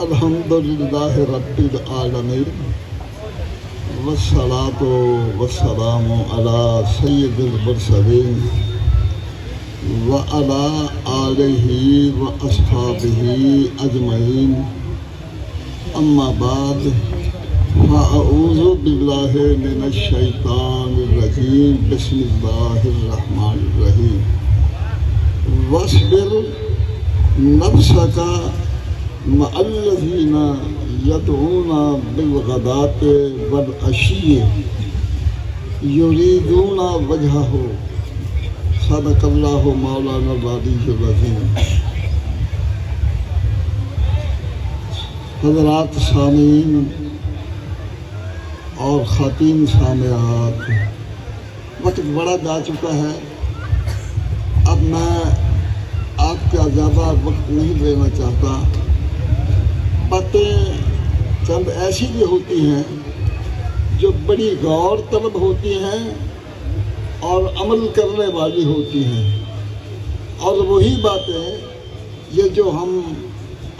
الحمدللہ رب العالمین والصلاة والسلام علی سید المرسلین وعلی آلہ واصحابہ اجمعین اما بعد فاعوذ باللہ من الشیطان الرجیم بسم اللہ الرحمن الرحیم واصبر نفسک مع الذین یدعون بالغداۃ والعشی یریدون وجہہ صدق اللہ مولانا العلی العظیم۔ حضرات سامعین اور خواتین سامعات، وقت بڑا جا چکا ہے، اب میں آپ کا زیادہ وقت نہیں لینا چاہتا۔ باتیں چند ایسی بھی ہوتی ہیں جو بڑی غور طلب ہوتی ہیں اور عمل کرنے والی ہوتی ہیں، اور وہی باتیں یہ جو ہم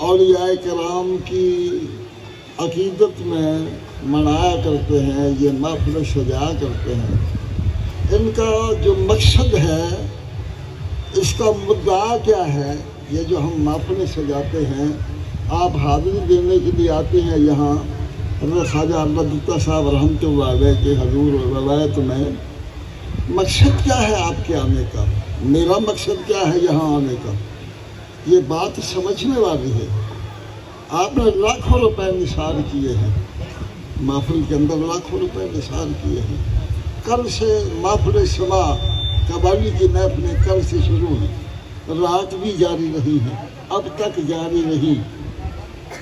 اولیاء کرام کی عقیدت میں منایا کرتے ہیں، یہ محفل سجایا کرتے ہیں، ان کا جو مقصد ہے، اس کا مدعا کیا ہے؟ یہ جو ہم محفل سجاتے ہیں، آپ حاضری دینے کے لیے آتے ہیں یہاں حضرت خواجہ عبداللطیفہ صاحب رحمۃ اللہ علیہ کے حضور روایت میں، مقصد کیا ہے آپ کے آنے کا؟ میرا مقصد کیا ہے یہاں آنے کا؟ یہ بات سمجھنے والی ہے۔ آپ نے لاکھوں روپے نثار کیے ہیں، محفل کے اندر لاکھوں روپے نثار کیے ہیں۔ کل سے محفل سما قوالی کی محفلیں کل سے شروع ہیں، رات بھی جاری رہی ہیں، اب تک جاری رہی،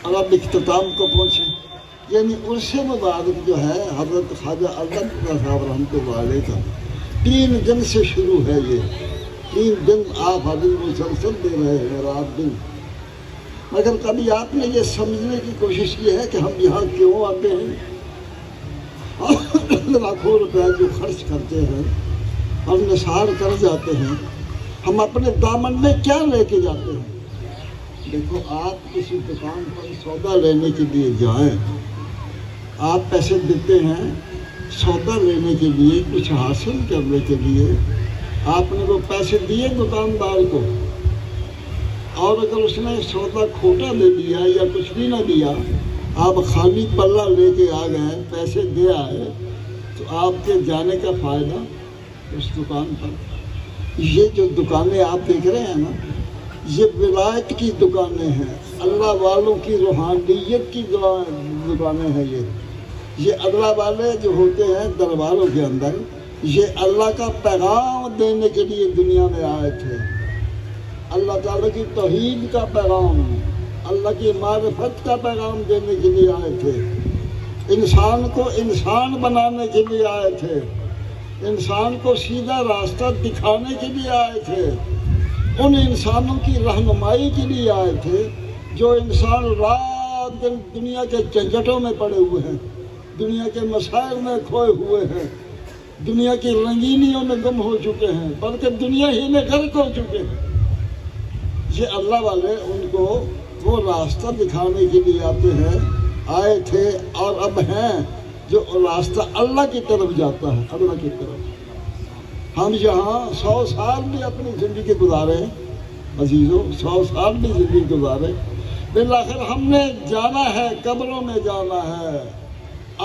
اور اب اختتام کو پہنچے۔ یعنی عرص مبارک جو ہے حضرت خواجہ عبداللطیفہ صاحب رحمۃ اللہ علیہ کا 3 دن سے شروع ہے۔ یہ 3 دن آپ حاضری مسلسل دے رہے ہیں، رات دن۔ مگر کبھی آپ نے یہ سمجھنے کی کوشش کی ہے کہ ہم یہاں کیوں آتے ہیں؟ لاکھوں روپے جو خرچ کرتے ہیں اور نثار کر جاتے ہیں، ہم اپنے دامن میں کیا لے کے جاتے ہیں؟ دیکھو، آپ کسی دکان پر سودا لینے کے لیے جائیں، آپ پیسے دیتے ہیں سودا لینے کے لیے، کچھ حاصل کرنے کے لیے۔ آپ نے وہ پیسے دیے دکاندار کو، اور اگر اس نے سودا کھوٹا دے دیا یا کچھ بھی نہ دیا، آپ خالی پلہ لے کے آ گئے، پیسے دے آئے، تو آپ کے جانے کا فائدہ اس دکان پر۔ یہ جو دکانیں آپ دیکھ رہے ہیں نا، یہ ولایت کی دکانیں ہیں، اللہ والوں کی روحانیت کی دکانیں ہیں۔ یہ اللہ والے جو ہوتے ہیں درباروں کے اندر، یہ اللہ کا پیغام دینے کے لیے دنیا میں آئے تھے، اللہ تعالیٰ کی توحید کا پیغام، اللہ کی معرفت کا پیغام دینے کے لیے آئے تھے، انسان کو انسان بنانے کے لیے آئے تھے، انسان کو سیدھا راستہ دکھانے کے لیے آئے تھے، ان انسانوں کی رہنمائی کے لیے آئے تھے جو انسان رات دن دنیا کے جھنجھٹوں میں پڑے ہوئے ہیں، دنیا کے مسائل میں کھوئے ہوئے ہیں، دنیا کی رنگینیوں میں گم ہو چکے ہیں، بلکہ دنیا ہی میں غرق ہو چکے ہیں۔ یہ اللہ والے ان کو وہ راستہ دکھانے کے لیے آئے تھے اور اب ہیں، جو راستہ اللہ کی طرف جاتا ہے، اللہ کی طرف۔ ہم یہاں 100 سال بھی اپنی زندگی گزارے، عزیزوں، 100 سال بھی زندگی گزارے، بالآخر ہم نے جانا ہے، قبروں میں جانا ہے۔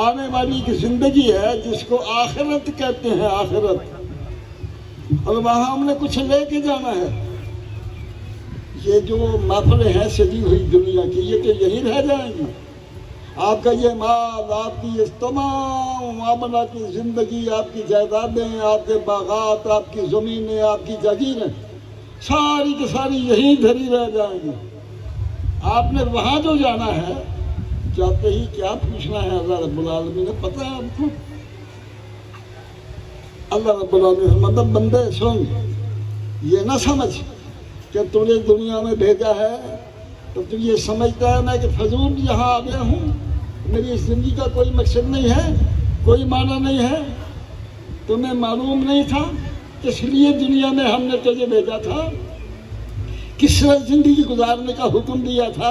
آنے والی کی زندگی ہے جس کو آخرت کہتے ہیں، آخرت، اور وہاں ہم نے کچھ لے کے جانا ہے۔ یہ جو محفلیں ہیں سجی ہوئی دنیا کی، یہ کہ یہی رہ جائیں گی؟ آپ کا یہ مال، آپ کی یہ تمام معاملات کی زندگی، آپ کی جائیدادیں، آپ کے باغات، آپ کی زمینیں، آپ کی جاگیریں، ساری کی ساری یہیں دھری رہ جائیں گی۔ آپ نے وہاں جو جانا ہے، جاتے ہی کیا پوچھنا ہے اللہ رب العالمین نے پتہ ہے آپ کو؟ اللہ رب العالمین مطلب بندے سن، یہ نہ سمجھ کہ تجھے دنیا میں بھیجا ہے تو تو یہ سمجھتا ہے میں کہ فضول یہاں آ گیا ہوں، میری زندگی کا کوئی مقصد نہیں ہے، کوئی معنی نہیں ہے۔ تمہیں معلوم نہیں تھا کس لیے دنیا میں ہم نے تجھے بھیجا تھا، کس طرح زندگی گزارنے کا حکم دیا تھا؟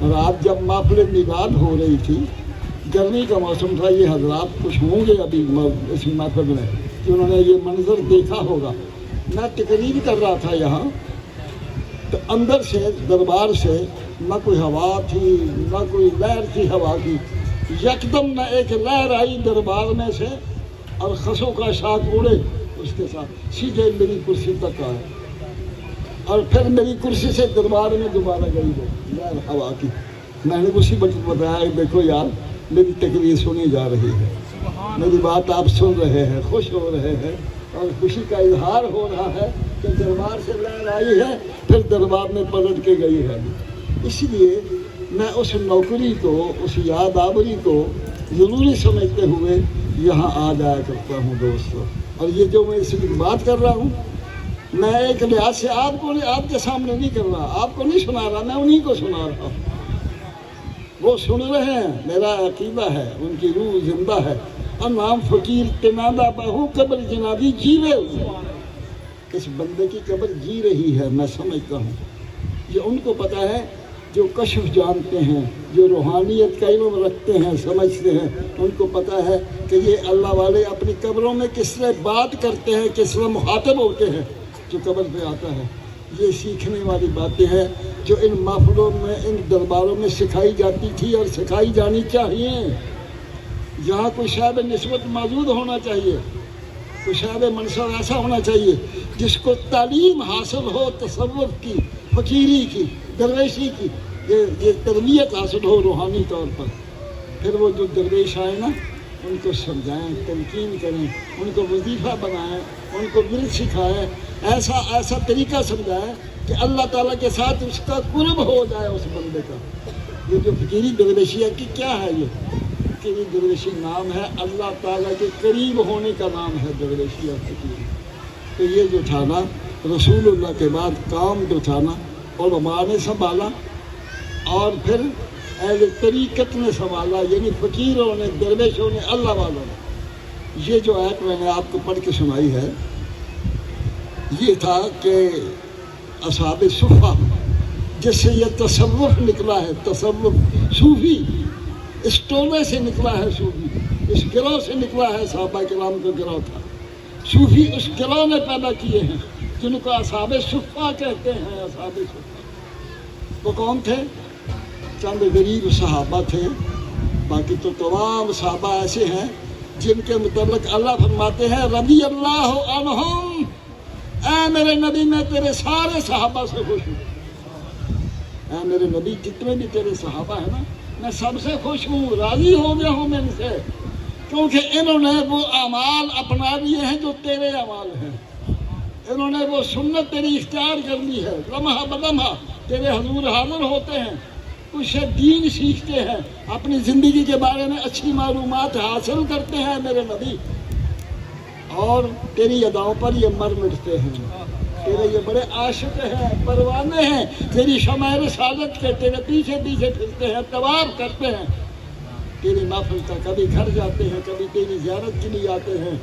اور آج جب محفل میلاد ہو رہی تھی، گرمی کا موسم تھا، یہ حضرات کچھ ہوں گے ابھی اس محفل میں کہ انہوں نے یہ منظر دیکھا ہوگا. میں تقریر کر رہا تھا یہاں، تو اندر سے دربار سے نہ کوئی ہوا تھی نہ کوئی لہر تھی ہوا کی، یکدم نہ ایک لہر آئی دربار میں سے اور خسوں کا شاخ اڑے اس کے ساتھ سیدھے میری کرسی تک آئے، اور پھر میری کرسی سے دربار میں دوبارہ گئی وہ لہر ہوا کی. میں نے اسی وقت بتایا کہ دیکھو یار، میری تقریر سنی جا رہی ہے، میری بات آپ سن رہے ہیں، خوش ہو رہے ہیں، اور خوشی کا اظہار ہو رہا ہے کہ دربار سے لہر آئی ہے پھر دربار میں پلٹ کے گئی ہے. اس لیے میں اس نوکری کو، اس یاد آوری کو ضروری سمجھتے ہوئے یہاں آ جایا کرتا ہوں دوستو. اور یہ جو میں اس وقت بات کر رہا ہوں، میں ایک لحاظ سے آپ کے سامنے نہیں کر رہا، آپ کو نہیں سنا رہا، میں انہیں کو سنا رہا ہوں. وہ سن رہے ہیں، میرا عقیدہ ہے ان کی روح زندہ ہے. اور نام فقیر تنادہ بہو قبر جنابی جیوے ہوئے، اس بندے کی قبر جی رہی ہے، میں سمجھتا ہوں. یہ ان کو پتہ ہے جو کشف جانتے ہیں، جو روحانیت کا علم رکھتے ہیں، سمجھتے ہیں. ان کو پتہ ہے کہ یہ اللہ والے اپنی قبروں میں کس طرح بات کرتے ہیں، کس طرح مخاطب ہوتے ہیں جو قبر پہ آتا ہے. یہ سیکھنے والی باتیں ہیں جو ان محفلوں میں، ان درباروں میں سکھائی جاتی تھی اور سکھائی جانی چاہیے. یہاں کوئی صاحب نسبت موجود ہونا چاہیے، کوئی صاحب منصب ایسا ہونا چاہیے جس کو تعلیم حاصل ہو تصوف کی، فقیری کی، درویشی کی، یہ تربیت حاصل ہو روحانی طور پر. پھر وہ جو درویش آئے نا، ان کو سمجھائیں، تلقین کریں، ان کو وظیفہ بنائیں، ان کو ورد سکھائیں، ایسا طریقہ سمجھائیں کہ اللہ تعالیٰ کے ساتھ اس کا قرب ہو جائے اس بندے کا. یہ جو فقیری درویشی ہے کہ کیا ہے، یہ فقیری درویشی نام ہے، اللہ تعالیٰ کے قریب ہونے کا نام ہے درویشی اور فقیری. تو یہ جو تھا نا، رسول اللہ کے بعد کام جو تھا نا، علماء نے سنبھالا اور پھر اہل طریقت نے سنبھالا، یعنی فقیروں نے، درویشوں نے، اللہ والوں نے. یہ جو آیت میں نے آپ کو پڑھ کے سنائی ہے، یہ تھا کہ اصحاب صفہ، جس سے یہ تصوف نکلا ہے، تصوف صوفی، اس ٹولے سے نکلا ہے صوفی، اس گروہ سے نکلا ہے. صحابہ کرام کا گروہ تھا، صوفی اس گروہ نے پیدا کیے ہیں جن کو اصحاب صفہ کہتے ہیں. اصحاب صفہ وہ کون تھے؟ چند غریب صحابہ تھے، باقی تو تمام صحابہ ایسے ہیں جن کے متعلق اللہ فرماتے ہیں رضی اللہ عنہم، اے میرے نبی میں تیرے سارے صحابہ سے خوش ہوں. اے میرے نبی، جتنے بھی تیرے صحابہ ہیں نا، میں سب سے خوش ہوں، راضی ہو گیا ہوں میں ان سے، کیونکہ انہوں نے وہ اعمال اپنا لیے ہیں جو تیرے اعمال ہیں. انہوں نے وہ سنت تیری اختیار کر لی ہے، لمحہ بلمحہ تیرے حضور حاضر ہوتے ہیں، کچھ دین سیکھتے ہیں، اپنی زندگی کے بارے میں اچھی معلومات حاصل کرتے ہیں میرے نبی، اور تیری اداؤں پر یہ مر مٹتے ہیں. تیرے یہ بڑے عاشق ہیں، پروانے ہیں، تیری شمع رسالت کے تیرے پیچھے پیچھے پھرتے ہیں، طواف کرتے ہیں، تیری محفل کا کبھی گھر جاتے ہیں، کبھی تیری زیارت کے لیے آتے ہیں،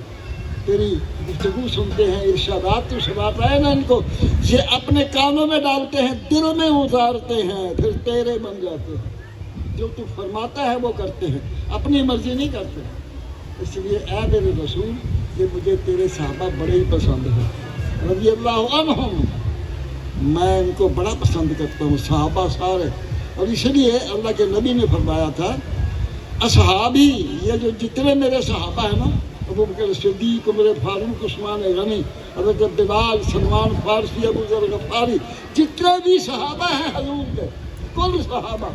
تیری گفتگو سنتے ہیں، ارشادات تو سناتا ہے نا ان کو، یہ اپنے کانوں میں ڈالتے ہیں، دل میں اتارتے ہیں، پھر تیرے بن جاتے ہیں. جو تو فرماتا ہے وہ کرتے ہیں، اپنی مرضی نہیں کرتے. اس لیے اے میرے رسول، یہ مجھے تیرے صحابہ بڑے ہی پسند ہیں رضی اللہ عنہم، میں ان کو بڑا پسند کرتا ہوں، صحابہ سارے. اور اس لیے اللہ کے نبی نے فرمایا تھا اصحابی، یہ جو جتنے میرے صحابہ ہیں نا، ابو بکر صدیق، عمر فاروق، عثمان غنی، حضرت بلال، سلمان فارسی، ابو ذر غفاری، جتنے بھی صحابہ ہیں حضور کے، کل صحابہ،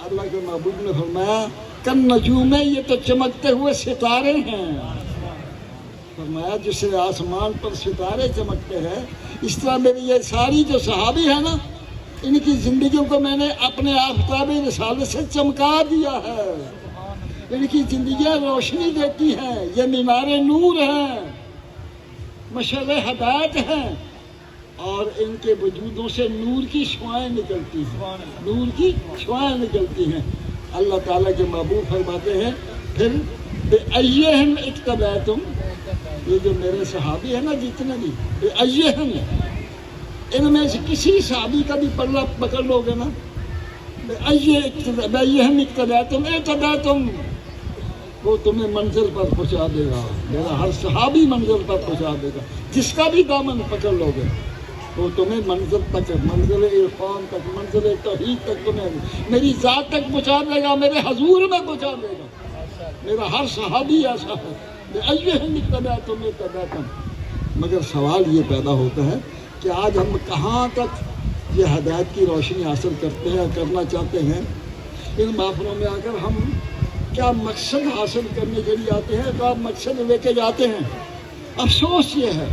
اللہ کے محبوب نے فرمایا کن نجوم، یہ تو چمکتے ہوئے ستارے ہیں. فرمایا جس سے آسمان پر ستارے چمکتے ہیں، اس طرح میری یہ ساری جو صحابی ہیں نا، ان کی زندگیوں کو میں نے اپنے آفتاب رسالت سے چمکا دیا ہے. ان کی زندگیاں روشنی دیتی ہیں، یہ مینار نور ہیں، مشعل ہدایت ہیں، اور ان کے وجودوں سے نور کی شعائیں نکلتی ہیں، نور کی شعائیں نکلتی ہیں. اللہ تعالیٰ کے محبوب فرماتے ہیں پھر بِأَيِّهِمْ اِقْتَدَيْتُمْ، یہ جو میرے صحابی ہیں نا جتنے بھی، بِأَيِّهِمْ، ان میں سے کسی صحابی کا بھی پلہ پکڑ لو گے نا، بأيهم اقتديتم اهتديتم، وہ تمہیں منزل پر پہنچا دے گا، میرا ہر صحابی منزل پر پہنچا دے گا، جس کا بھی دامن پکڑ لو گے وہ تمہیں منزل تک، منزل عرفان تک، منزل توحید تک، تمہیں میری ذات تک پہنچا دے گا، میرے حضور میں پہنچا دے گا۔ میرا ہر صحابی ایسا ہے، بأيهم اقتديتم اهتديتم۔ مگر سوال یہ پیدا ہوتا ہے کہ آج ہم کہاں تک یہ ہدایت کی روشنی حاصل کرتے ہیں، کرنا چاہتے ہیں؟ ان محفلوں میں آ کر ہم کیا مقصد حاصل کرنے کے لیے آتے ہیں، کیا مقصد لے کے جاتے ہیں؟ افسوس یہ ہے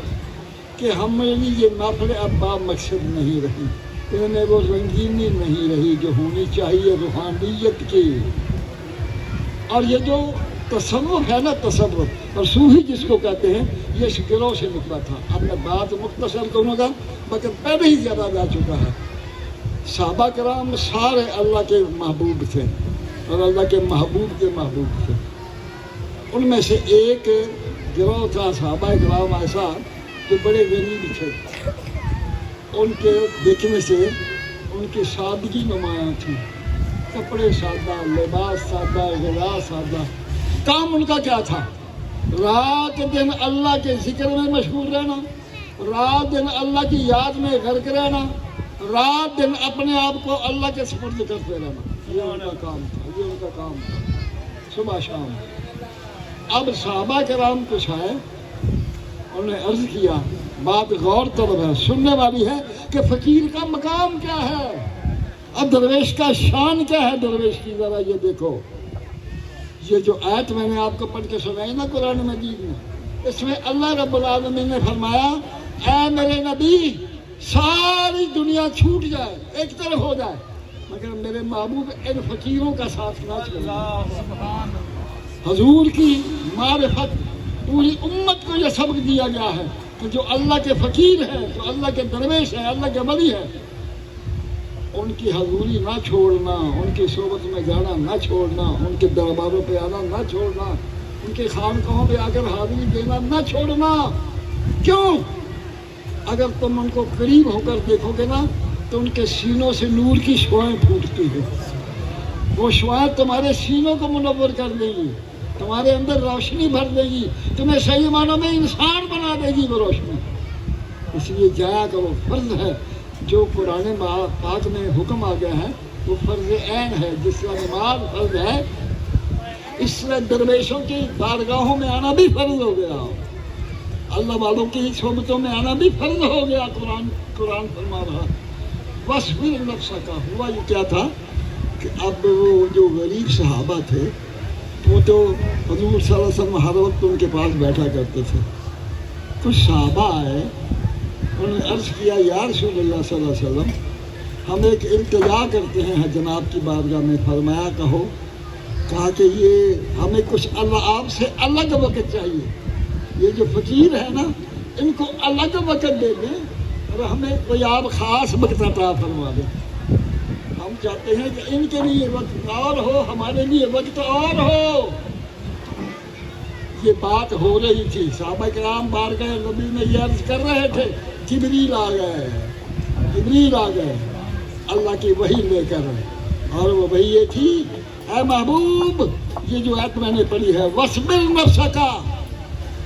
کہ ہماری یہ محفلیں اب با مقصد نہیں رہی، ان میں وہ رنگینی نہیں رہی جو ہونی چاہیے روحانیت کی۔ اور یہ جو تصوف ہے نا، تصوف اور صوفی جس کو کہتے ہیں، یہ اس گروہ سے نکلا تھا۔ اب میں بات مختصر کروں گا، مگر پہلے ہی زیادہ جا چکا ہے۔ صحابہ کرام سارے اللہ کے محبوب تھے اور اللہ کے محبوب کے محبوب تھے۔ ان میں سے ایک گروہ تھا صحابہ کرام ایسا جو بڑے غریب تھے، ان کے دیکھنے سے ان کی سادگی نمایاں تھی، کپڑے سادہ، لباس سادہ، غذا سادہ۔ کام ان کا کیا تھا؟ رات دن اللہ کے ذکر میں مشغول رہنا، رات دن اللہ کی یاد میں غرق رہنا، رات دن اپنے آپ کو اللہ کے سپرد کرتے رہنا، یہ ان کا کام تھا، یہ ان کا کام تھا، صبح شام۔ اب صحابہ کرام کچھ آئے، انہوں نے عرض کیا، بات غور طلب ہے، سننے والی ہے کہ فقیر کا مقام کیا ہے، اب درویش کا شان کیا ہے۔ درویش کی ذرا یہ دیکھو، یہ جو آیت میں نے آپ کو پڑھ کے سنائی نا قرآن مجید میں، اس میں اللہ رب العالمین نے فرمایا، اے میرے نبی ساری دنیا چھوٹ جائے، ایک طرف ہو جائے، مگر میرے محبوب ان فقیروں کا ساتھ نہ چھوڑنا۔ حضور کی معرفت پوری امت کو یہ سبق دیا گیا ہے کہ جو اللہ کے فقیر ہیں، جو اللہ کے درویش ہیں، اللہ کے ولی ہیں، ان کی حضوری نہ چھوڑنا، ان کی صحبت میں جانا نہ چھوڑنا، ان کے درباروں پہ آنا نہ چھوڑنا، ان کے خانقاہوں پہ آ کر حاضری دینا نہ چھوڑنا۔ کیوں؟ اگر تم ان کو قریب ہو کر دیکھو گے نا تو ان کے سینوں سے نور کی شعاعیں پھوٹتی ہیں، وہ شعاعیں تمہارے سینوں کو منور کر دیں گی، تمہارے اندر روشنی بھر دے گی، تمہیں صحیح معنوں میں انسان بنا دے گی وہ روشنی۔ اس لیے جایا کرو، فرض ہے، جو قرآن پاک میں حکم آ گیا ہے وہ فرض عین ہے، جس طرح نماز فرض ہے، اس طرح درویشوں کی بارگاہوں میں آنا بھی فرض ہو گیا، اللہ والوں کی صحبتوں میں آنا بھی فرض ہو گیا۔ قرآن فرما رہا وَاصْبِرْ نَفْسَكَ۔ ہوا یہ کیا تھا کہ اب وہ جو غریب صحابہ تھے وہ تو حضور صلی اللہ علیہ وسلم ہر وقت ان کے پاس بیٹھا کرتے تھے۔ کچھ صحابہ آئے، انہوں نے عرض کیا، یا رسول اللہ صلی اللہ علیہ وسلم ہم ایک التجا کرتے ہیں جناب کی بارگاہ میں، فرمایا کہو۔ کہا کہ یہ ہمیں کچھ اللہ آپ سے الگ وقت چاہیے، یہ جو فقیر ہے نا ان کو الگ وقت دے دیں اور ہمیں کوئی آپ خاص وقت عطا فرما دیں۔ ہم چاہتے ہیں کہ ان کے لیے وقت اور ہو، ہمارے لیے وقت اور ہو۔ یہ بات ہو رہی تھی، صحابہ کرام بارگاہ نبی میں یہ عرض کر رہے تھے، جبریل آ گئے اللہ کی وحی لے کر، اور وہ وحی یہ تھی، اے محبوب یہ جو آیت میں نے پڑھی ہے، وَاصْبِرْ نَفْسَكَ،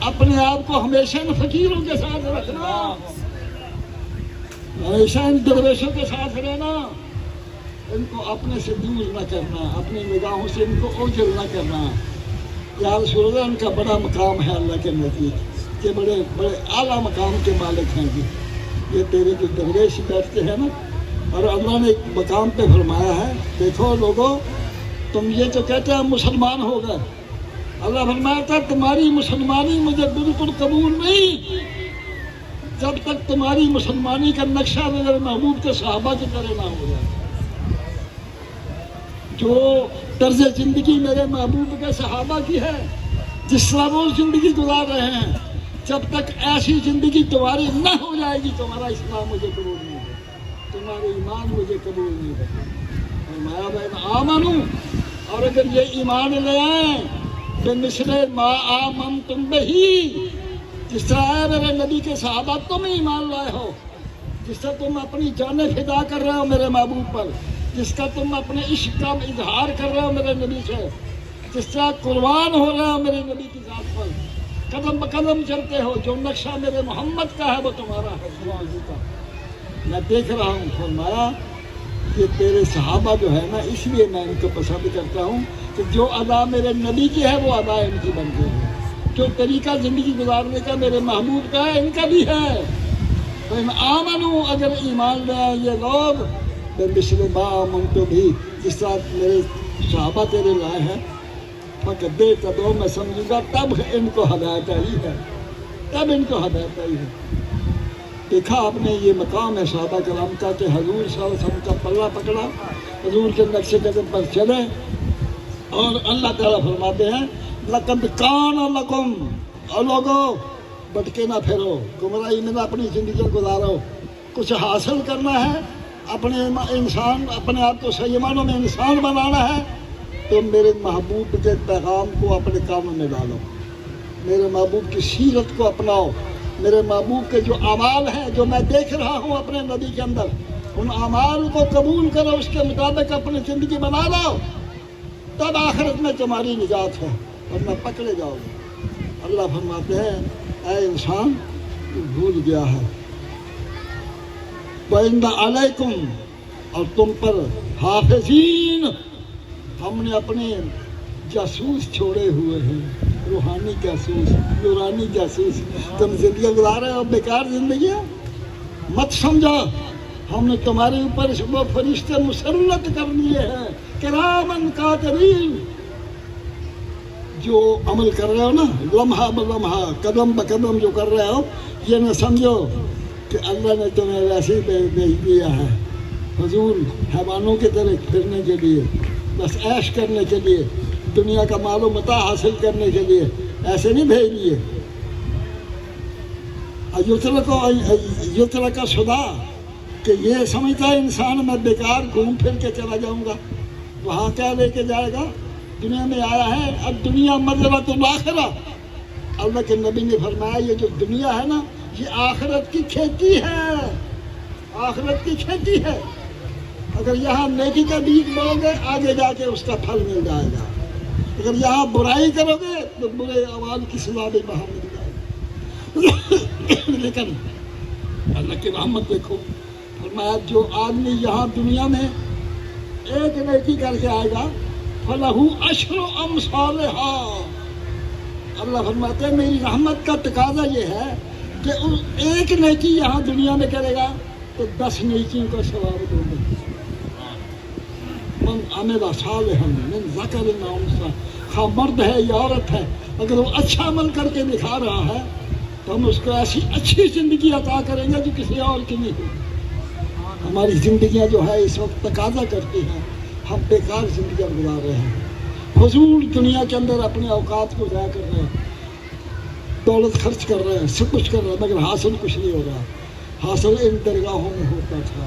اپنے آپ کو ہمیشہ ان فقیروں کے ساتھ رکھنا، ہمیشہ ان درویشوں کے ساتھ رہنا، ان کو اپنے سے دور نہ کرنا، اپنی نگاہوں سے ان کو اوجھل نہ کرنا۔ یا رسول اللہ ان کا بڑا مقام ہے اللہ کے نزدیک، کہ بڑے بڑے اعلیٰ مقام کے مالک ہیں جی، یہ تیرے جو درویش بیٹھتے ہیں نا، اور اللہ نے ایک مقام پہ فرمایا ہے، دیکھو لوگوں تم یہ تو کہتے ہیں مسلمان ہو گئے، اللہ فرمایا تھا تمہاری مسلمانی مجھے بالکل قبول نہیں جب تک تمہاری مسلمانی کا نقشہ میرے محبوب کے صحابہ کی طرح نہ ہو جائے۔ جو طرز زندگی میرے محبوب کے صحابہ کی ہے، جس طرح وہ زندگی گزار رہے ہیں، جب تک ایسی زندگی تمہاری نہ ہو جائے گی تمہارا اسلام مجھے قبول نہیں ہے، تمہارا ایمان مجھے قبول نہیں ہے۔ فرمایا بین آمنو، اور اگر یہ ایمان لے آئیں بمثل ما آمنتم بہی، جس طرح ہے میرے نبی کے صحابہ تم ایمان لائے ہو، جس طرح تم اپنی جانیں فدا کر رہے ہو میرے محبوب پر، جس کا تم اپنے عشق کا اظہار کر رہے ہو میرے نبی سے، جس طرح قربان ہو رہے ہو میرے نبی کی ذات پر، قدم بقدم چلتے ہو، جو نقشہ میرے محمد کا ہے وہ تمہارا ہے خدا کا۔ میں دیکھ رہا ہوں، فرمایا کہ تیرے صحابہ جو ہے نا، اس لیے میں ان کو پسند کرتا ہوں کہ جو ادا میرے نبی کی ہے وہ ادا ان کی بن گئی ہے، جو طریقہ زندگی گزارنے کا میرے محبوب کا ہے ان کا بھی ہے۔ تو ان آمنو، اگر ایمان لے آئے یہ لوگ، بے مثل ما آمنتم بھی، جس طرح میرے صحابہ تیرے لائے ہیں، فقط دے تدو، میں سمجھوں گا تب ان کو ہدایت آئی ہے، تب ان کو ہدایت آئی ہے۔ دیکھا آپ نے یہ مقام ہے صحابہ کرام کا کہ حضور صلی اللہ علیہ وسلم کا پلہ پکڑا، حضور کے نقش قدم پر چلے، اور اللہ تعالیٰ فرماتے ہیں لَقَدْ كَانَ لَكُمْ، اور لوگوں بٹکے نہ پھرو، گمراہی میں نہ اپنی زندگی گزارو، کچھ حاصل کرنا ہے، اپنے آپ کو صحیح معنوں میں انسان بنانا ہے تو میرے محبوب کے پیغام کو اپنے کاموں میں ڈالو، میرے محبوب کی سیرت کو اپناؤ، میرے محبوب کے جو اعمال ہیں جو میں دیکھ رہا ہوں اپنے نبی کے اندر، ان اعمال کو قبول کرو، اس کے مطابق اپنی زندگی بنا لو، تب آخرت میں تمہاری نجات ہے، ورنہ پکڑے جاؤ گے۔ اللہ فرماتے ہیں اے انسان تو بھول گیا ہے، وَإِنَّ عَلَيْكُمْ، اور تم پر حافظین، ہم نے اپنے جاسوس چھوڑے ہوئے ہیں، روحانی جاسوس، نورانی جاسوس۔ تم زندگی گزار رہے ہو بیکار زندگی ہے، مت سمجھو ہم نے تمہارے اوپر وہ فرشتے مسلط کر دیے ہیں کرامن کاتبین، جو عمل کر رہے ہو نا، لمحہ بلمحہ، قدم بقدم جو کر رہے ہو، یہ نہ سمجھو کہ اللہ نے تمہیں ویسے ہی بھیج دیا ہے حضور حیوانوں کی طرح پھرنے کے لیے، بس عیش کرنے کے لیے، دنیا کا مال و متاع حاصل کرنے کے لیے، ایسے نہیں بھیج دیے۔ یطلق صدا، کہ یہ سمجھتا ہے انسان میں بیکار گھوم پھر کے چلا جاؤں گا، وہاں کیا لے کے جائے گا؟ دنیا میں آیا ہے، اب دنیا مزرعۃ الآخرہ، اللہ کے نبی نے فرمایا یہ جو دنیا ہے نا، یہ آخرت کی کھیتی ہے، آخرت کی کھیتی ہے۔ اگر یہاں نیکی کا بیج بو گے آگے جا کے اس کا پھل مل جائے گا، اگر یہاں برائی کرو گے تو برے اعمال کی سزا بھی وہاں مل جائے گی۔ لیکن اللہ کی رحمت دیکھو، فرمایا جو آدمی یہاں دنیا میں ایک نیکی کر کے آئے گا فَلَهُ عَشْرُ أَمْثَالِهَا، اللہ فرماتے ہیں میری رحمت کا تقاضا یہ ہے کہ ایک نیکی یہاں دنیا میں کرے گا تو 10 نیکیوں کا ثواب دوں گا۔ من عمل صالحا من ذکر أو أنثى، خواہ مرد ہے یا عورت ہے، اگر وہ اچھا عمل کر کے دکھا رہا ہے تو ہم اس کو ایسی اچھی زندگی عطا کریں گے جو کسی اور کی نہیں ہوگی۔ ہماری زندگیاں جو ہے اس وقت تقاضا کرتی ہیں، ہم بیکار زندگیاں گزار رہے ہیں، فضول دنیا کے اندر اپنے اوقات کو ضائع کر رہے ہیں، دولت خرچ کر رہے ہیں، سب کچھ کر رہے ہیں، مگر حاصل کچھ نہیں ہو رہا۔ حاصل ان درگاہوں میں ہوتا تھا،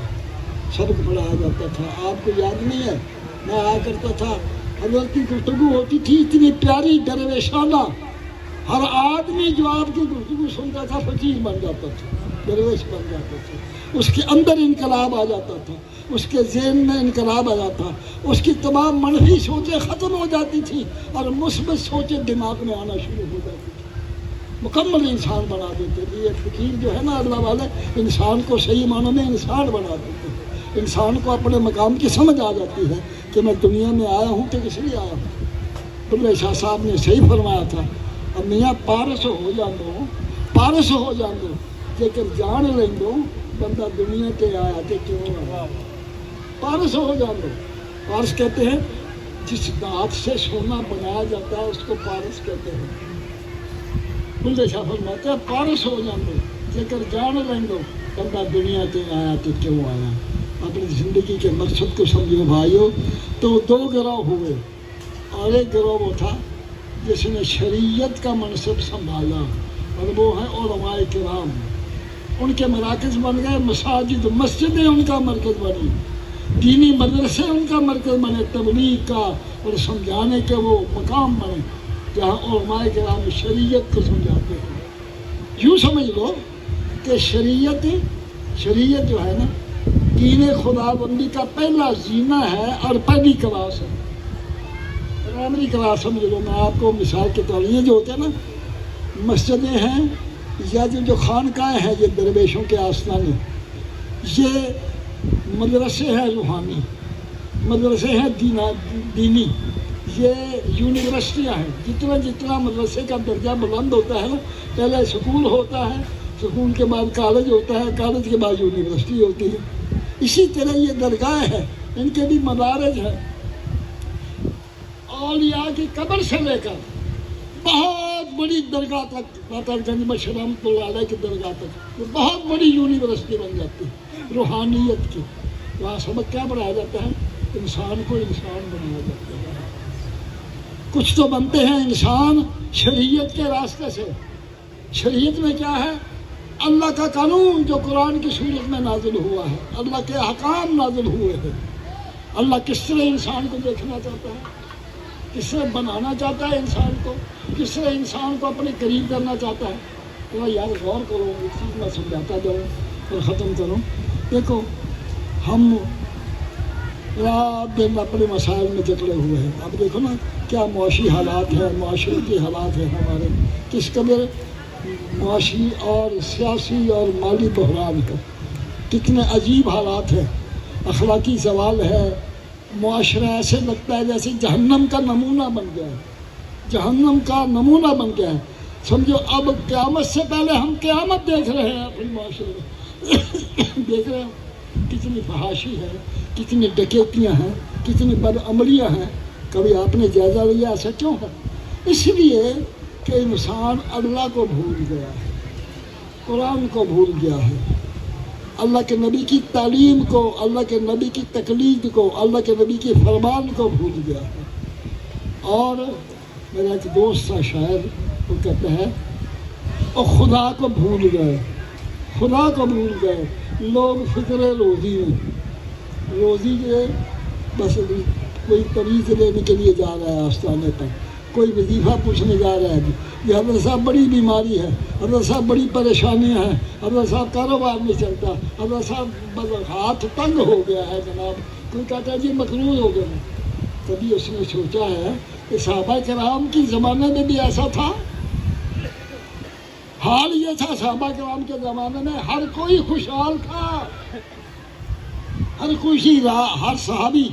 سبق پڑھایا جاتا تھا، آپ کو یاد نہیں ہے؟ میں آیا کرتا تھا، حضرت کی گفتگو ہوتی تھی اتنی پیاری درویشانہ، ہر آدمی جو آپ کی گفتگو سنتا تھا فقیر بن جاتا تھا، درویش بن جاتا تھا، اس کے اندر انقلاب آ جاتا تھا، اس کے ذہن میں انقلاب آ جاتا، اس کی تمام منفی سوچیں ختم ہو جاتی تھی اور مثبت سوچیں دماغ میں آنا شروع ہو جاتی تھی، مکمل انسان بنا دیتے تھے۔ یہ فقیر جو ہے نا اللہ والے، انسان کو صحیح معنوں میں انسان بنا دیتے ہیں، انسان کو اپنے مقام کی سمجھ آ جاتی ہے کہ میں دنیا میں آیا ہوں تو کس لیے آیا ہوں۔ بلے شاہ صاحب نے صحیح فرمایا تھا، اب میاں پارس ہو جاندو، پارس ہو جاندو، لیکن جان لیں دو بندہ دنیا کے آیا کہ کیوں آیا، پارس ہو جاندو۔ پارس کہتے ہیں جس دھات سے سونا بنایا جاتا ہے اس کو پارس کہتے ہیں۔ بلے شاہ فرماتے ہیں پارس ہو جاندو، لیکن جان لیں دو بندہ دنیا کے آیا کہ کیوں آیا۔ اپنی زندگی کے مقصد کو سمجھو بھائیو۔ تو 2 گروہ ہوئے، اور ایک گروہ وہ تھا جس نے شریعت کا منصب سنبھالا، اور وہ ہیں علماء کرام، ان کے مراکز بن گئے، مساجد مسجدیں ان کا مرکز بنی، دینی مدرسے ان کا مرکز بنے، تبلیغ کا اور سمجھانے کے وہ مقام بنے جہاں علماء کرام شریعت کو سمجھاتے ہیں۔ یوں سمجھ لو کہ شریعت جو ہے نا دین خدا بندی کا پہلا زینہ ہے اور پہلی کلاس ہے، پرائمری کلاس سمجھ لو۔ میں آپ کو مثال کے طور یہ جو ہوتے ہیں نا مسجدیں ہیں یا جو خانقاہیں ہیں، یہ درویشوں کے آستانے، یہ مدرسے ہیں روحانی، مدرسے ہیں دینی، یہ یونیورسٹیاں ہیں۔ جتنا جتنا مدرسے کا درجہ بلند ہوتا ہے نا، پہلے سکول ہوتا ہے، سکول کے بعد کالج ہوتا ہے، کالج کے بعد یونیورسٹی ہوتی ہے۔ اسی طرح یہ درگاہ ہے، ان کے بھی مدارج ہیں۔ اولیاء کی قبر سے لے کر بہت بڑی درگاہ تک، داتر گنج میں رحمۃ اللہ علیہ کی درگاہ تک، یہ بہت بڑی یونیورسٹی بن جاتی ہے روحانیت کی۔ وہاں سبق کیا پڑھایا جاتا ہے؟ انسان کو انسان بنایا جاتا ہے۔ کچھ تو بنتے ہیں انسان شریعت کے راستے سے۔ شریعت میں کیا ہے؟ اللہ کا قانون جو قرآن کی صورت میں نازل ہوا ہے، اللہ کے احکام نازل ہوئے ہیں۔ اللہ کس طرح انسان کو دیکھنا چاہتا ہے، کس طرح بنانا چاہتا ہے انسان کو، کس طرح انسان کو اپنے قریب کرنا چاہتا ہے۔ تو یار غور کرو، ایک چیز میں سمجھاتا جاؤں اور ختم کروں۔ دیکھو ہم رات دن اپنے مسائل میں جکڑے ہوئے ہیں۔ اب دیکھو نا کیا معاشی حالات ہیں، معاشرتی حالات ہیں ہمارے، کس قدر معاشی اور سیاسی اور مالی بحران ہے، کتنے عجیب حالات ہیں، اخلاقی زوال ہے۔ معاشرہ ایسے لگتا ہے جیسے جہنم کا نمونہ بن گیا ہے، جہنم کا نمونہ بن گیا ہے۔ سمجھو اب قیامت سے پہلے ہم قیامت دیکھ رہے ہیں اپنے معاشرے میں۔ دیکھ رہے ہیں کتنی فحاشی ہے، کتنی ڈکیتیاں ہیں، کتنی بدعملیاں ہیں۔ کبھی آپ نے جائزہ لیا ایسا کیوں ہے؟ اس لیے کہ انسان اللہ کو بھول گیا ہے، قرآن کو بھول گیا ہے، اللہ کے نبی کی تعلیم کو، اللہ کے نبی کی تقلید کو، اللہ کے نبی کی فرمان کو بھول گیا ہے۔ اور میرا ایک دوست تھا شاعر، وہ کہتا ہے اور خدا کو بھول گئے، خدا کو بھول گئے لوگ فکر روزی میں، روزی کے بس کوئی طویز لینے کے لیے جا رہا ہے آستانے پر، کوئی وظیفہ پوچھنے جا رہا ہے، یہ حضرت صاحب بڑی بیماری ہے، حضرت صاحب بڑی پریشانیاں ہیں، حضرت صاحب کاروبار نہیں چلتا، حضرت صاحب ہاتھ تنگ ہو گیا ہے جناب، کوئی کہتا ہے جی مقروض ہو گئے۔ کبھی اس نے سوچا ہے کہ صحابہ کرام کی زمانے میں بھی ایسا تھا؟ حال یہ تھا صحابہ کرام کے زمانے میں ہر کوئی خوشحال تھا، ہر کوئی ہر صحابی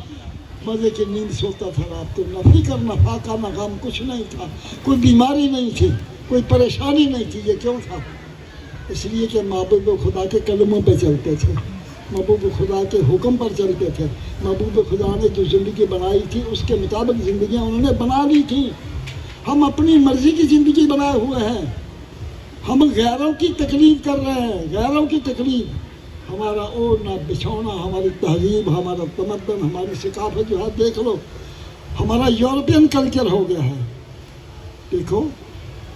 مزے کی نیند سوتا تھا رات کو، نہ فکر نہ فاقہ نہ غم، کچھ نہیں تھا، کوئی بیماری نہیں تھی، کوئی پریشانی نہیں تھی۔ یہ کیوں تھا؟ اس لیے کہ محبوب خدا کے قدموں پہ چلتے تھے، محبوب خدا کے حکم پر چلتے تھے۔ محبوب خدا نے جو زندگی بنائی تھی اس کے مطابق زندگیاں انہوں نے بنا لی تھیں۔ ہم اپنی مرضی کی زندگی بنائے ہوئے ہیں، ہم غیروں کی تقلید کر رہے ہیں، غیروں کی تقلید۔ ہمارا اوڑھنا بچھونا، ہماری تہذیب، ہمارا تمدن، ہماری ثقافت جو ہے دیکھ لو، ہمارا یورپین کلچر ہو گیا ہے۔ دیکھو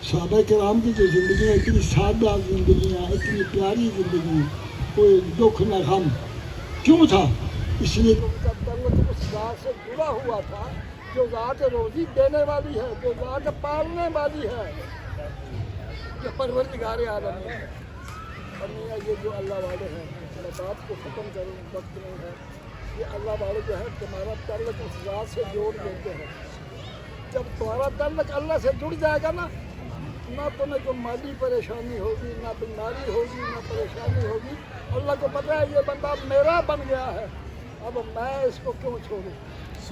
صحابہ کرام کی جو زندگیاں اتنی سادہ زندگیاں، اتنی پیاری زندگیاں، کوئی دکھ نہ غم، کیوں تھا؟ اس لیے ان کا تعلق اس ذات سے جڑا ہوا تھا جو ذات روزی دینے والی ہے، جو ذات پالنے والی ہے، جو پروردگار عالم ہے۔ اور یہ جو اللہ والے ہیں، میں بات کو ختم کروں، وقت نہیں ہے، یہ اللہ والے جو ہے تمہارا تعلق اس ذات سے جوڑ دیتے ہیں۔ جب تمہارا تعلق اللہ سے جڑ جائے گا نا، نہ تمہیں کوئی مالی پریشانی ہوگی، نہ بیماری ہوگی، نہ پریشانی ہوگی۔ اللہ کو پتہ ہے یہ بندہ میرا بن گیا ہے، اب میں اس کو کیوں چھوڑوں؟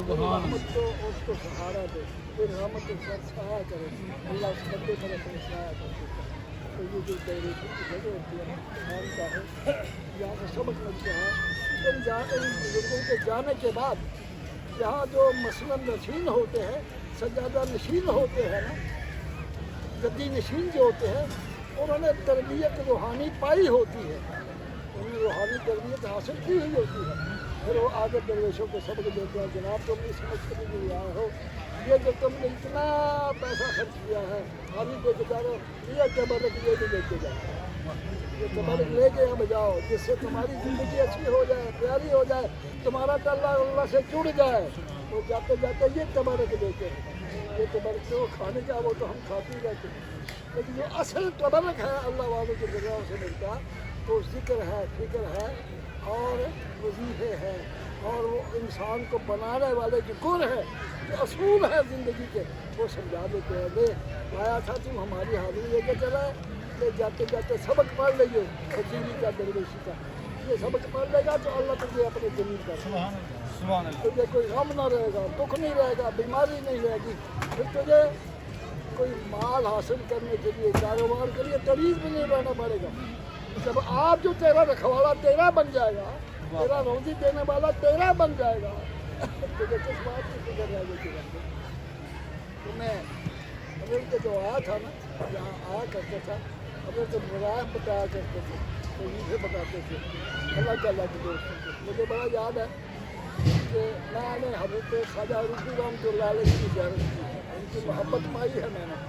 رحمت کو اس کو سہارا دے، پھر رحمت کے ساتھ سہارا کرے، اللہ اس بندے پر اپنے سہارا کرتے ہیں۔ تو یہ جو ڈائریکٹر کی جگہ ہوتی ہے نا، کا ہے، یہاں سے سبق ملتا ہے ان بزرگوں کے جانے کے بعد یہاں جو مثلاً نشین ہوتے ہیں، سجادہ نشین ہوتے ہیں نا، گدی نشین جو ہوتے ہیں، انہوں نے تربیت روحانی پائی ہوتی ہے، انہوں نے روحانی تربیت حاصل کی ہوئی ہوتی ہے۔ پھر وہ آگے درویشوں کو سبق دیتے ہیں، جناب تم اس سمجھ کر بھی آئے ہو، یہ جو تم نے اتنا پیسہ خرچ کیا ہے، خالی دے کے جا رہے ہو، یہ تبرک یہ بھی لے کے جاؤ، یہ تبرک لے کے اب جاؤ، جس سے تمہاری زندگی اچھی ہو جائے، پیاری ہو جائے، تمہارا تعلق اللہ سے جڑ جائے۔ تو جاتے جاتے یہ تبرک دیتے ہیں، یہ تبرک جو کھانے کا وہ تو ہم کھاتے رہتے ہیں، لیکن جو اصل تبرک ہے اللہ والوں کے جگہوں سے ملتا، تو ذکر ہے، فکر ہے، اور وظیفے ہیں اور وہ انسان کو بنانے والے جو گر ہے جو اصول ہے زندگی کے وہ سمجھا دیتے ہیں. دے آیا تھا تم ہماری حاضری لے کے چلا ہے، لے جاتے جاتے سبق پڑھ لیجیے فقیری کا درویشی کا. یہ سبق پڑھ لے گا تو اللہ تجھے اپنے زمین کا تجھے کوئی غم نہ رہے گا، دکھ نہیں رہے گا، بیماری نہیں رہے گی. پھر تجھے کوئی مال حاصل کرنے کے لیے کاروبار کے لیے طریق بھی نہیں رہنا پڑے گا. جب آپ جو تیرا رکھوالا تیرا بن جائے گا، تیرا روزی دینے والا تیرا بن جائے گا، تجھے کس بات کی فکر رہ گئی تھی؟ تو میں حضرت جو آیا تھا نا، جہاں آیا کرتا تھا حضرت مراحم بتایا کرتے تھے، وظیفے بتاتے تھے اللہ کے دوست کو. مجھے بڑا یاد ہے کہ میں نے حضرت خواجہ عروفی رحمۃ اللہ علیہ کی زیارت کی ہے، ان کی محبت پائی ہے میں نے.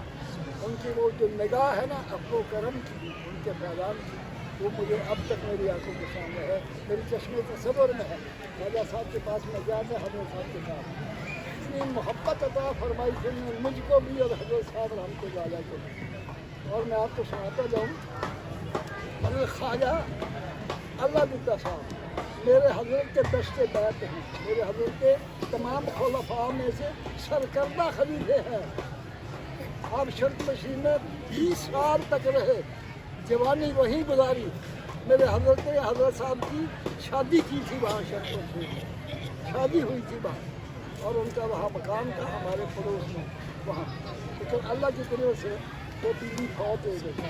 ان کی وہ جو نگاہ ہے نا عفو و کرم کی، ان کے پیغام کی، وہ مجھے اب تک میری آنکھوں کے سامنے ہے، میری چشمے تصور میں ہے. خواجہ صاحب کے پاس میں گیا تھا حضرت صاحب کے ساتھ، اتنی محبت عطا فرمائی تھی مجھ کو بھی اور حضرت صاحب رحمۃ اللہ علیہ کو. اور میں آپ کو سناتا جاؤں، حضرت خواجہ اللہ دیتا صاحب میرے حضرت کے دشت بیت ہیں، میرے حضرت کے تمام خلفاء میں سے سرکردہ خلیفے ہیں. آپ شرط مشین میں 20 سال تک رہے، جوانی وہیں گزاری. میرے حضرت صاحب کی شادی کی تھی وہاں، شرط مشین شادی ہوئی تھی وہاں، اور ان کا وہاں مکان تھا ہمارے پڑوس میں وہاں. لیکن اللہ کی طرف سے وہ بیوی فوت ہو گئی.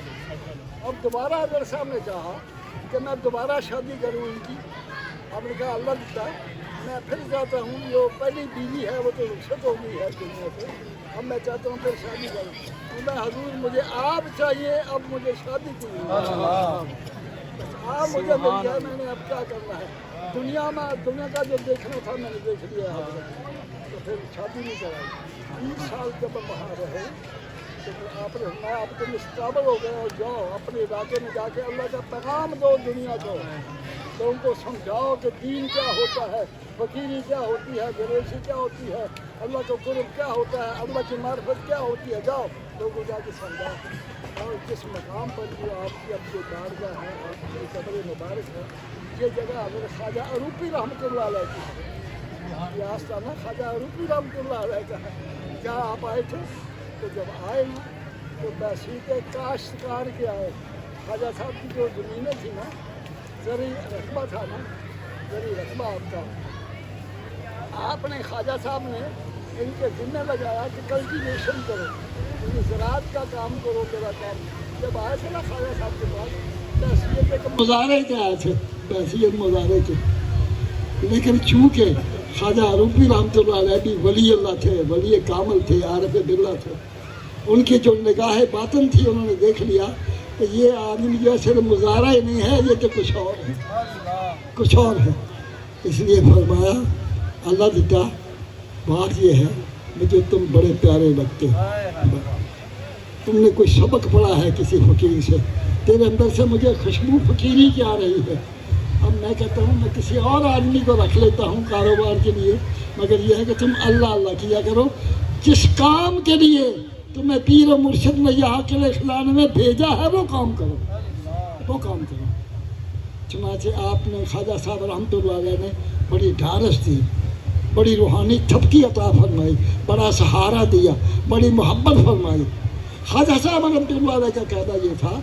اب دوبارہ اگر صاحب نے چاہا کہ میں دوبارہ شادی کروں ان کی، اب نے کہا اللہ دیتا میں پھر جاتا ہوں، جو پہلی بیوی ہے وہ تو رخصت ہو گئی ہے دنیا سے، اب میں چاہتا ہوں پھر شادی کروں. میں حضور مجھے آپ چاہیے، اب مجھے شادی کی آپ مجھے مل گیا، میں نے اب کیا کرنا ہے. دنیا کا جو دیکھنا تھا میں نے دیکھ لیا ہے، تو پھر شادی نہیں کرائی. 20 سال جب ہم وہاں رہے تو آپ نے میں آپ کو مستقبل ہو گئے، اور جاؤ اپنے علاقے میں جا کے اللہ کا پیغام دو دنیا کو، لوگوں کو سمجھاؤ کہ دین کیا ہوتا ہے، فقیری کیا ہوتی ہے، درویشی کیا ہوتی ہے، اللہ کا قرب کیا ہوتا ہے، اللہ کی معرفت کیا ہوتی ہے. جاؤ لوگوں کو جا کے سمجھاؤ. اور جس مقام پر جو آپ کی اب جو بارگاہ ہے، آپ کی قبر مبارک ہے، یہ جگہ حضرت خواجہ عروفی رحمۃ اللہ علیہ کی ہے. یہ آستانہ خواجہ عروفی رحمۃ اللہ علیہ کا ہے. جہاں آپ آئے تھے تو جب آئے نا تو بحثیت کاشتکار کے آئے. خواجہ صاحب کی جو زمینیں تھیں نا، زرعی رقبہ تھا نا، زرعی رقبہ آپ کا، آپ نے خواجہ صاحب نے ان کے ذمہ لگایا کہ کلٹیویشن کرو، زراعت کا کام کرو. میرا کام جب آئے تھے نا خواجہ صاحب کے پاس، بحثیت کے مظاہرے کے آئے تھے، بحثیت مظاہرے کے. لیکن چونکہ خواجہ عروفی رحمۃ اللہ علیہ بھی ولی اللہ تھے، ولی کامل تھے، عارف باللہ تھے، ان کی جو نگاہ باطن تھی انہوں نے دیکھ لیا کہ یہ آدمی جو صرف مظاہرہ ہی نہیں ہے، یہ تو کچھ اور ہے، کچھ اور ہے. اس لیے فرمایا اللہ دیتا بات یہ ہے مجھے تم بڑے پیارے لگتے ہو. تم نے کوئی سبق پڑھا ہے کسی فقیر سے، تیرے اندر سے مجھے خوشبو فقیری کی آ رہی ہے. اب میں کہتا ہوں میں کسی اور آدمی کو رکھ لیتا ہوں کاروبار کے لیے، مگر یہ ہے کہ تم اللہ اللہ کیا کرو. جس کام کے لیے تمہیں پیر و مرشد نے یہاں قلعہ خلانے میں بھیجا ہے وہ کام کرو، وہ کام کرو. چنانچہ آپ نے خواجہ صاحب رحمۃ اللہ علیہ نے بڑی ڈھارس دی، بڑی روحانی تھپکی عطا فرمائی، بڑا سہارا دیا، بڑی محبت فرمائی. خواجہ صاحب رحمۃ اللہ علیہ کا قاعدہ یہ تھا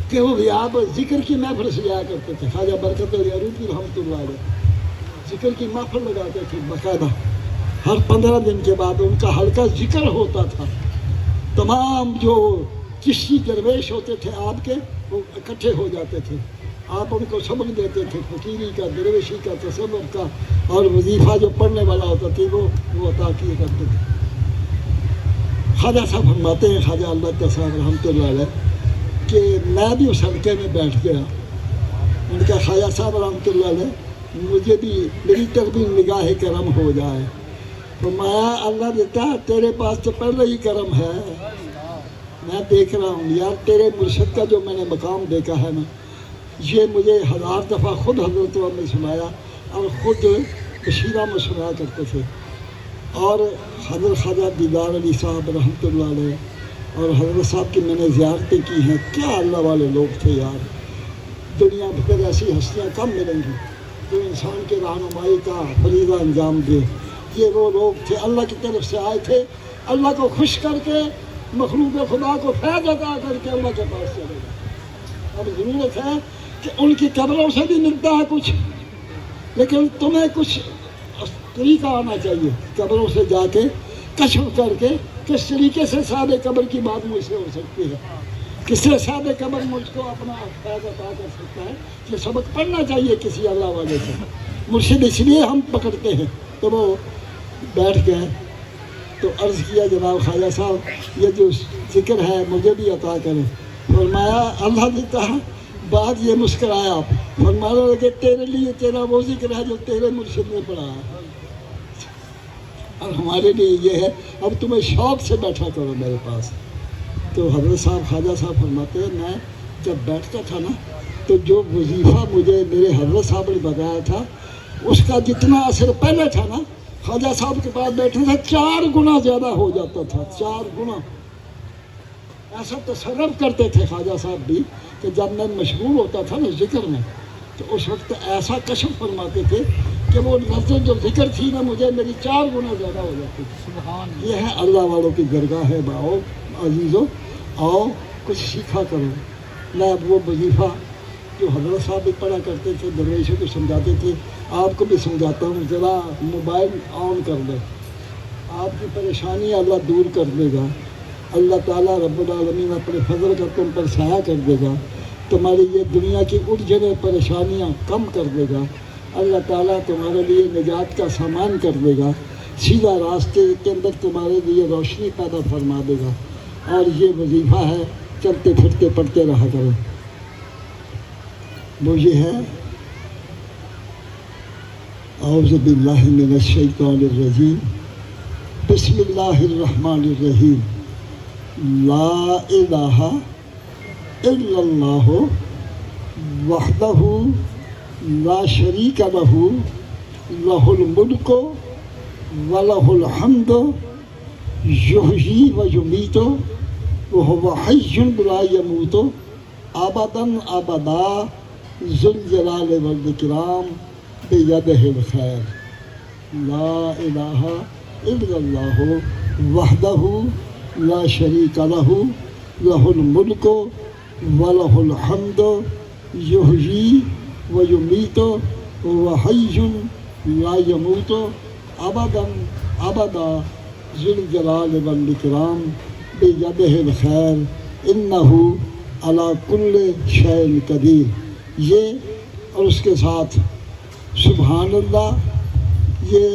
کہ وہ بھی آپ ذکر کی محفل سجایا کرتے تھے. خواجہ برکت علی عروفی رحمۃ اللہ علیہ ذکر کی محفل لگاتے تھے باقاعدہ. ہر 15 دن کے بعد ان کا حلقہ ذکر ہوتا تھا. تمام جو چشتی درویش ہوتے تھے آپ کے وہ اکٹھے ہو جاتے تھے. آپ ان کو سبق دیتے تھے فقیری کا، درویشی کا، تصوف کا، اور وظیفہ جو پڑھنے والا ہوتا تھا وہ عطا کیے کرتے تھے. خواجہ صاحب فرماتے ہیں، خواجہ اللہ صاحب رحمۃ اللہ علیہ، کہ میں بھی اس حلقے میں بیٹھ گیا. ان کا خواجہ صاحب رحمۃ اللہ علیہ مجھے بھی میری طرف بھی نگاہ کرم ہو جائے. فرمایا اللہ دیتا تیرے پاس تو پہلے ہی کرم ہے، میں دیکھ رہا ہوں یار تیرے مرشد کا جو میں نے مقام دیکھا ہے نا، یہ مجھے 1000 دفعہ خود حضرت نے سنایا اور خود بشیرہ میں سنایا کرتے تھے. اور حضرت خواجہ دیدار علی صاحب رحمۃ اللہ علیہ اور حضرت صاحب کی میں نے زیارتیں کی ہیں. کیا اللہ والے لوگ تھے یار. دنیا میں پھر ایسی ہستیاں کم ملیں گی جو انسان کے رہنمائی کا فریضہ انجام دے۔ یہ وہ لوگ تھے اللہ کی طرف سے آئے تھے، اللہ کو خوش کر کے مخلوق خدا کو فیض عطا کر کے اللہ کے پاس چلے گئے۔ اب ضرورت ہے کہ ان کی قبروں سے بھی ملتا ہے کچھ، لیکن تمہیں کچھ طریقہ آنا چاہیے قبروں سے جا کے کشف کر کے کس طریقے سے صاحب قبر کی بات مجھ سے ہو سکتی ہے، کس سے صاحب قبر مجھ کو اپنا فیض عطا کر سکتا ہے۔ یہ سبق پڑھنا چاہیے کسی اللہ والے سے۔ مرشد اس لیے ہم پکڑتے ہیں۔ تو وہ بیٹھ گئے تو عرض کیا جناب خواجہ صاحب یہ جو ذکر ہے مجھے بھی عطا کریں۔ فرمایا اللہ نے کہا، بعد یہ مسکرایا، فرمانے لگے تیرے لیے تیرا وہ ذکر ہے جو تیرے مرشد نے پڑھا ہے، اور ہمارے لیے یہ ہے اب تمہیں شوق سے بیٹھا کرو میرے پاس۔ تو حضرت صاحب خواجہ صاحب فرماتے ہیں میں جب بیٹھتا تھا نا تو جو وظیفہ مجھے میرے حضرت صاحب نے بتایا تھا اس کا جتنا اثر پہلے تھا نا خواجہ صاحب کے پاس بیٹھنے سے 4 گنا زیادہ ہو جاتا تھا، 4 گنا۔ ایسا تصرف کرتے تھے خواجہ صاحب بھی کہ جب میں مشغول ہوتا تھا نا ذکر میں تو اس وقت ایسا کشف فرماتے تھے کہ وہ لفظ جو ذکر تھی نا مجھے میری 4 گنا زیادہ ہو جاتی تھی۔ یہ ہے اللہ والوں کی درگاہ ہے باؤ عزیزو، آؤ کچھ سیکھا کرو۔ میں اب وہ وظیفہ جو حضرت صاحب بھی پڑھا کرتے تھے درویشوں کو سمجھاتے تھے آپ کو بھی سمجھاتا ہوں، ذرا موبائل آن کر دیں، آپ کی پریشانی اللہ دور کر دے گا۔ اللہ تعالیٰ رب العالمین اپنے فضل کا تم پر سایہ کر دے گا، تمہاری یہ دنیا کی الجھنیں پریشانیاں کم کر دے گا۔ اللہ تعالیٰ تمہارے لیے نجات کا سامان کر دے گا، سیدھا راستے کے اندر تمہارے لیے روشنی پیدا فرما دے گا۔ اور یہ وظیفہ ہے چلتے پھرتے پڑھتے رہا کرو۔ وہ یہ ہے اعوذ باللہ من الشیطان الرجیم، بسم اللہ الرحمن الرحیم، لا الہ الا اللہ وحدہ لا شریک لہ لہ الملک ولہ الحمد یحیی و یمیت وہو حی لا یموت ابدا ابدا ذو الجلال والاکرام بیدہ الخیر۔ لا الہ الا اللہ وحدہ لا شریک لہ لہ الملک ولہ الحمد یحیی و یمیت وہو حی لا یموت ابدا ابدا ذو الجلال والاکرام بیدہ الخیر انہ علی کل شیء قدیر۔ یہ اور اس کے ساتھ سبحان اللہ یہ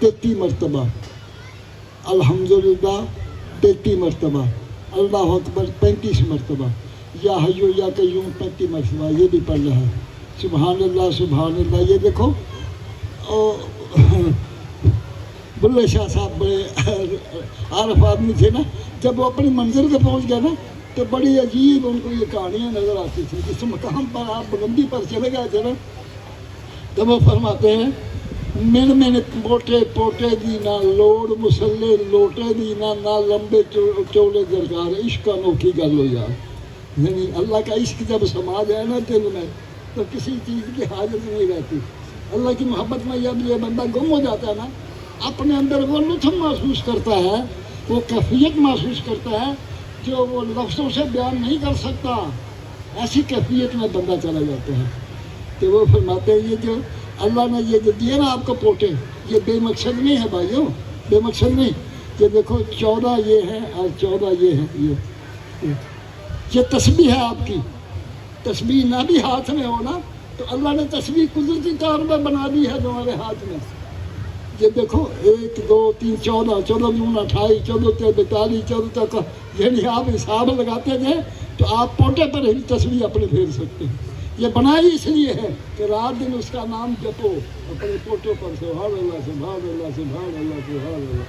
33 مرتبہ، الحمدللہ 33 مرتبہ، اللہ اکبر 35 مرتبہ، یا حی یا قیوم 35 مرتبہ یہ بھی پڑھ رہا ہے۔ سبحان اللہ یہ دیکھو بلے شاہ صاحب بڑے عارف آدمی تھے نا، جب وہ اپنی منزل پہ پہنچ گئے نا تو بڑی عجیب ان کو یہ کہانیاں نظر آتی تھیں۔ جس مقام پر آپ بلندی پر چلے گئے تھے نا تو وہ فرماتے ہیں من موٹے پوٹے دی نہ لوڑ مسلے لوٹے دی نہ لمبے چولے درکار، عشق انوکھی گل ہو یار۔ یعنی اللہ کا عشق جب سما جائے نا دل میں تو کسی چیز کی حاجت نہیں رہتی۔ اللہ کی محبت میں جب یہ بندہ گم ہو جاتا ہے نا اپنے اندر وہ لطف محسوس کرتا ہے، وہ کیفیت محسوس کرتا ہے جو وہ لفظوں سے بیان نہیں کر سکتا، ایسی کیفیت میں بندہ چلا جاتا ہے۔ تو وہ فرماتے ہیں یہ جو اللہ نے یہ جو دیے نا آپ کو پوٹے یہ بے مقصد نہیں ہے بھائیوں، بے مقصد نہیں۔ یہ دیکھو 14 یہ ہے اور 14 یہ ہے، یہ تسبیح ہے آپ کی۔ تسبیح نہ بھی ہاتھ میں ہو نا تو اللہ نے تسبیح قدرتی طور پر بنا دی ہے تمہارے ہاتھ میں۔ یہ دیکھو 1 2 3 14 14 دون 28 14 تے 42 14 تک، یعنی آپ حساب لگاتے تھے تو آپ پوٹے پر ہی تسبیح اپنے پھیر سکتے ہیں۔ یہ بنائی اس لیے ہے کہ رات دن اس کا نام جپو اپنے پوٹوں پر، سبحان اللہ سبحان اللہ سبحان اللہ سبحان اللہ۔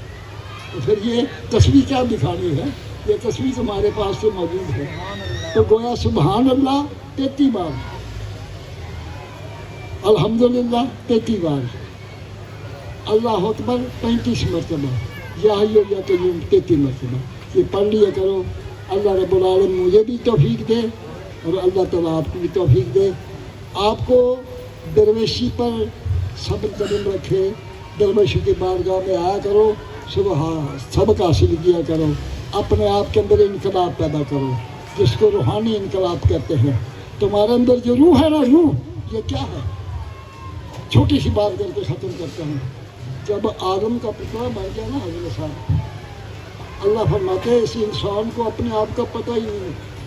تو پھر یہ تسبیح کیا دکھانی ہے، یہ تسبیح تمہارے پاس تو موجود ہے۔ تو گویا سبحان اللہ 33 بار، الحمدللہ 33 بار، اللہ اکبر 35 مرتبہ، یا حی یا قیوم 33 مرتبہ۔ یہ پڑھ لیا کرو۔ اللہ رب العالمین مجھے بھی توفیق دے اور اللہ تعالیٰ آپ کو بھی توفیق دے آپ کو درویشی پر صبر قدم رکھے، درویشوں کی بارگاہ میں آیا کرو، صبح سبق حاصل کیا کرو، اپنے آپ کے اندر انقلاب پیدا کرو، جس کو روحانی انقلاب کہتے ہیں۔ تمہارے اندر جو روح ہے نا، روح یہ کیا ہے؟ چھوٹی سی بات کر کے ختم کرتا ہوں۔ جب آدم کا پتلا بن گیا نا حضرت صاحب، اللہ فرماتے ہیں اس انسان کو اپنے آپ کا پتہ ہی نہیں ہے۔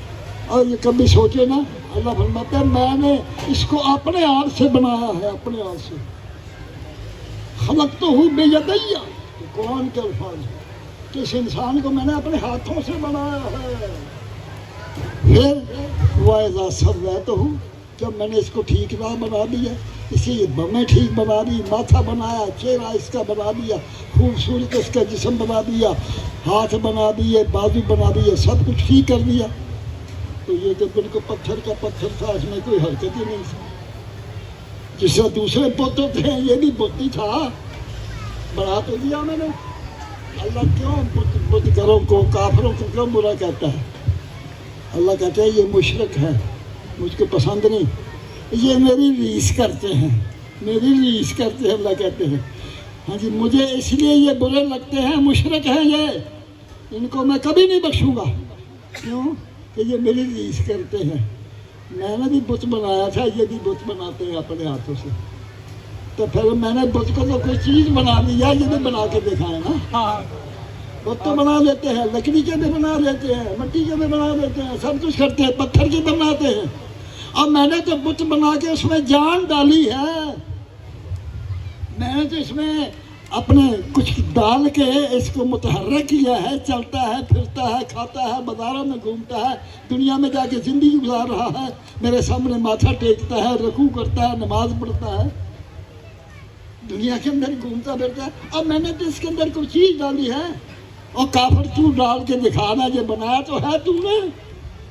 اور یہ کبھی سوچے نا، اللہ فرماتا ہے میں نے اس کو اپنے ہاتھ سے بنایا ہے، اپنے ہاتھ سے۔ خلقتہ بیدیّ، قرآن کے الفاظ ہیں کہ اس انسان کو میں نے اپنے ہاتھوں سے بنایا ہے۔ پھر وَإِذَا سَوَّيْتُهُ، جب میں نے اس کو ٹھیک نہ بنا دیا، اسی بمیں ٹھیک بنا دی، ماتھا بنایا، چہرہ اس کا بنا دیا، خوبصورت اس کا جسم بنا دیا، ہاتھ بنا دیے، بازو بنا دیے، سب کچھ ٹھیک کر دیا، تو یہ جو بالکل پتھر کا پتھر تھا، اس میں کوئی حرکت ہی نہیں تھی۔ جس سے دوسرے بت ہوتے ہیں، یہ بھی بت ہی تھا، بنا تو دیا میں نے۔ اللہ کیوں بت کروں کو، کافروں کو کیوں برا کہتا ہے؟ اللہ کہتا ہے یہ مشرک ہے، مجھ کو پسند نہیں، یہ میری ریس کرتے ہیں، میری ریس کرتے ہیں، اللہ کہتے ہیں۔ ہاں جی، مجھے اس لیے یہ برے لگتے ہیں، مشرک ہیں یہ، ان کو میں کبھی نہیں بخشوں گا۔ کیوں؟ کہ یہ میری ریس کرتے ہیں۔ میں نے بھی بت بنایا تھا، یہ بھی بت بناتے ہیں اپنے ہاتھوں سے، تو پھر میں نے بت کو تو کوئی چیز بنا دی ہے، یہ بھی بنا کے دکھائے نا۔ بت تو بنا لیتے ہیں، لکڑی کے بھی بنا لیتے ہیں، مٹی کے بھی بنا لیتے ہیں، سب کچھ کرتے ہیں، پتھر کے بناتے ہیں۔ اور میں نے تو بت بنا کے اس میں جان ڈالی ہے، میں نے تو اس میں اپنے کچھ ڈال کے اس کو متحرک کیا ہے، چلتا ہے، پھرتا ہے، کھاتا ہے، بازاروں میں گھومتا ہے، دنیا میں جا کے زندگی گزار رہا ہے، میرے سامنے ماتھا ٹیکتا ہے، رکوع کرتا ہے، نماز پڑھتا ہے، دنیا کے اندر گھومتا پھرتا ہے۔ اور میں نے تو اس کے اندر کوئی چیز ڈالی ہے، اور کافر تو ڈال کے دکھانا، یہ بنایا تو ہے تو نے،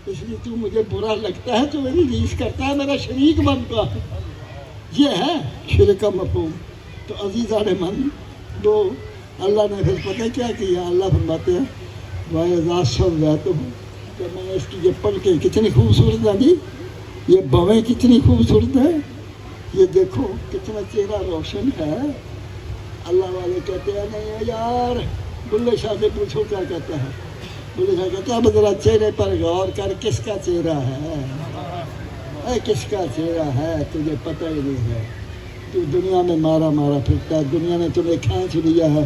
اس لیے تو مجھے برا لگتا ہے، تو میری ریس کرتا ہے، میرا شریک بنتا ہے۔ یہ ہے شرک کا مفہوم۔ تو عزیزان من، وہ اللہ نے پھر پتہ کیا کیا؟ اللہ فرماتے ہیں وَإِذَا سَوَّيْتُهُ، کہ میں نے اس کی یہ پڑھ کے کتنی خوبصورت لگی، یہ بویں کتنی خوبصورت ہے، یہ دیکھو کتنا چہرہ روشن ہے۔ اللہ والے کہتے ہیں نہیں یار، بلے شاہ سے پوچھو کیا کہتا ہے۔ بلے شاہ کہتا ہے اب ذرا چہرے پر غور کر، کس کا چہرہ ہے، اے کس کا چہرہ ہے، تجھے پتہ ہی نہیں ہے۔ تو دنیا میں مارا مارا پھرتا ہے، دنیا نے تمہیں کھینچ لیا ہے،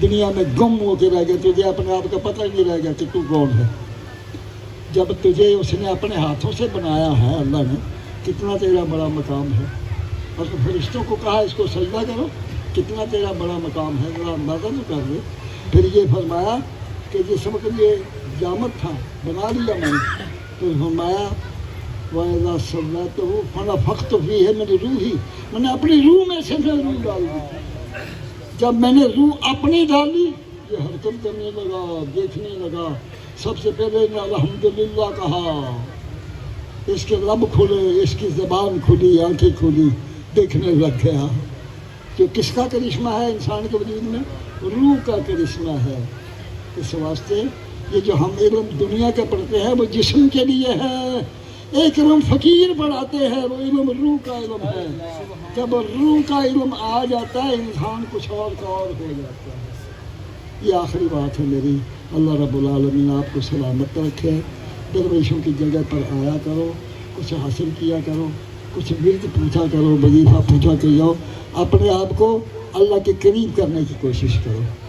دنیا میں گم ہو کے رہ گیا، تجھے اپنے آپ کا پتہ ہی نہیں رہ گیا کہ تو کون ہے۔ جب تجھے اس نے اپنے ہاتھوں سے بنایا ہے اللہ نے، کتنا تیرا بڑا مقام ہے۔ اور تو فرشتوں کو کہا اس کو سجدہ کرو، کتنا تیرا بڑا مقام ہے، ذرا اندازہ تو کر لے۔ پھر یہ فرمایا کہ جس وقت یہ جامد تھا، بنا لیا میں نے، تو فرمایا وَإِذَا سَوَّيْتُهُ فَنَفَخْتُ فِيهِ مِنْ رُوحِي، میں نے اپنی روح میں سے پھر روح ڈال دی۔ جب میں نے روح اپنی ڈالی، یہ حرکت کرنے لگا، دیکھنے لگا۔ سب سے پہلے نے الحمدللہ کہا، اس کے لب کھلے، اس کی زبان کھلی، آنکھیں کھلی، دیکھنے لگ گیا۔ جو کس کا کرشمہ ہے انسان کے وجود میں؟ روح کا کرشمہ ہے۔ اس واسطے یہ جو ہم علم دنیا کا پڑھتے ہیں وہ جسم کے لیے ہے، ایک علم فقیر پڑھاتے ہیں، وہ علم روح کا علم ہے۔ جب روح کا علم آ جاتا ہے، انسان کچھ اور کا اور ہو جاتا ہے۔ یہ آخری بات ہے میری۔ اللہ رب العالمین آپ کو سلامت رکھے۔ درویشوں کی جگہ پر آیا کرو، کچھ حاصل کیا کرو، کچھ ورد پوچھا کرو، وظیفہ پوچھا کہ جاؤ، اپنے آپ کو اللہ کے قریب کرنے کی کوشش کرو۔